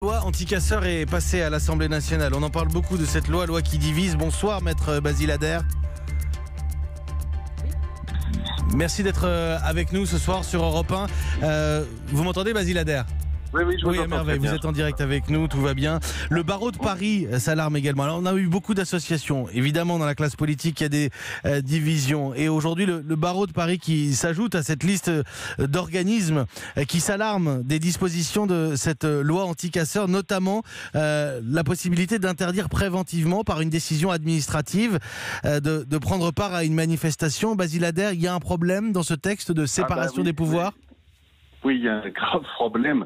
Loi anti-casseurs est passée à l'Assemblée nationale. On en parle beaucoup de cette loi qui divise. Bonsoir, maître Basile Adair. Merci d'être avec nous ce soir sur Europe 1. Vous m'entendez, Basile Adair ? Oui, je vous à entends merveille. très bien. Vous êtes en direct avec nous, tout va bien. Le barreau de Paris s'alarme également. Alors, on a eu beaucoup d'associations. Évidemment, dans la classe politique, il y a des divisions. Et aujourd'hui, le barreau de Paris qui s'ajoute à cette liste d'organismes qui s'alarment des dispositions de cette loi anti-casseurs, notamment la possibilité d'interdire préventivement, par une décision administrative, de prendre part à une manifestation. Basile Adair, il y a un problème dans ce texte de séparation des pouvoirs ? Oui, il y a un grave problème,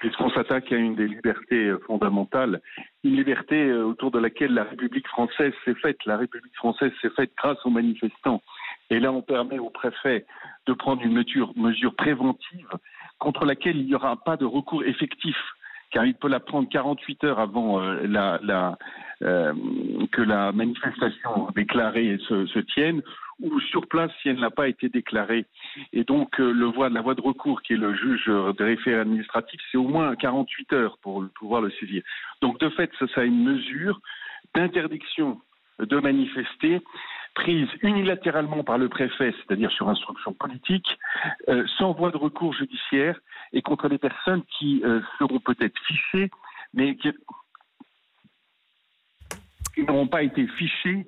puisqu'on s'attaque à une des libertés fondamentales, une liberté autour de laquelle la République française s'est faite. La République française s'est faite grâce aux manifestants. Et là, on permet au préfet de prendre une mesure préventive contre laquelle il n'y aura pas de recours effectif, car il peut la prendre 48 heures avant que la manifestation déclarée se tienne, ou sur place si elle n'a pas été déclarée. Et donc la voie de recours, qui est le juge de référé administratif, c'est au moins 48 heures pour pouvoir le saisir. Donc de fait, ça a une mesure d'interdiction de manifester prise unilatéralement par le préfet, c'est-à-dire sur instruction politique, sans voie de recours judiciaire, et contre les personnes qui seront peut-être fichées, mais qui n'auront pas été fichées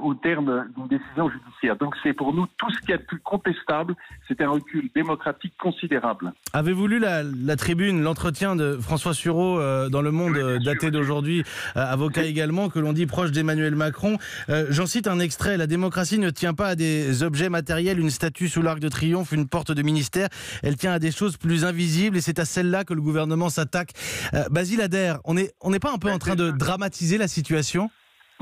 au terme d'une décision judiciaire. Donc c'est pour nous tout ce qui est de plus contestable, c'est un recul démocratique considérable. Avez-vous lu la tribune, l'entretien de François Sureau dans Le Monde, daté d'aujourd'hui, avocat également, que l'on dit proche d'Emmanuel Macron. J'en cite un extrait: la démocratie ne tient pas à des objets matériels, une statue sous l'Arc de Triomphe, une porte de ministère, elle tient à des choses plus invisibles, et c'est à celle-là que le gouvernement s'attaque. Basile Adair, on n'est pas un peu en train de dramatiser la situation ?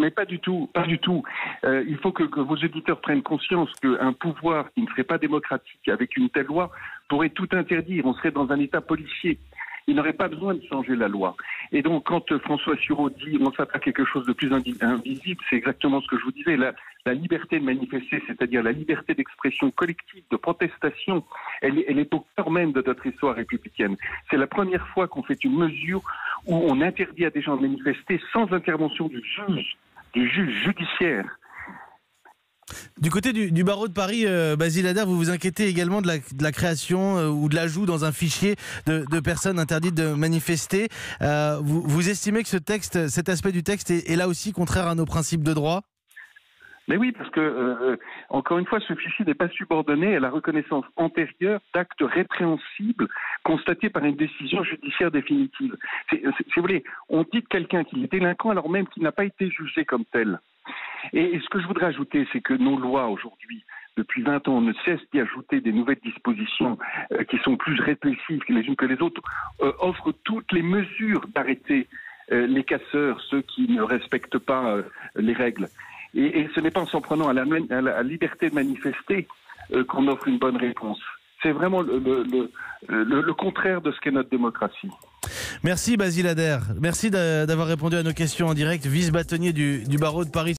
Mais pas du tout, pas du tout. Il faut que vos éditeurs prennent conscience qu'un pouvoir qui ne serait pas démocratique avec une telle loi pourrait tout interdire. On serait dans un état policier. Il n'aurait pas besoin de changer la loi. Et donc, quand François Sureau dit on s'attaque à quelque chose de plus invisible, c'est exactement ce que je vous disais. La liberté de manifester, c'est-à-dire la liberté d'expression collective, de protestation, elle est au cœur même de notre histoire républicaine. C'est la première fois qu'on fait une mesure où on interdit à des gens de manifester sans intervention du juge judiciaire. Du côté du barreau de Paris, Basile Adair, vous vous inquiétez également de la création ou de l'ajout dans un fichier de personnes interdites de manifester. Vous estimez que cet aspect du texte est là aussi contraire à nos principes de droit ? Mais oui, parce que, encore une fois, ce fichier n'est pas subordonné à la reconnaissance antérieure d'actes répréhensibles constatés par une décision judiciaire définitive. Si vous voulez, on dit de quelqu'un qu'il est délinquant alors même qu'il n'a pas été jugé comme tel. Et ce que je voudrais ajouter, c'est que nos lois aujourd'hui, depuis 20 ans, on ne cesse d'y ajouter des nouvelles dispositions qui sont plus répressives les unes que les autres, offrent toutes les mesures d'arrêter les casseurs, ceux qui ne respectent pas les règles. Et ce n'est pas en s'en prenant à la liberté de manifester qu'on offre une bonne réponse. C'est vraiment le contraire de ce qu'est notre démocratie. Merci Basile Adair. Merci d'avoir répondu à nos questions en direct. Vice-bâtonnier du barreau de Paris.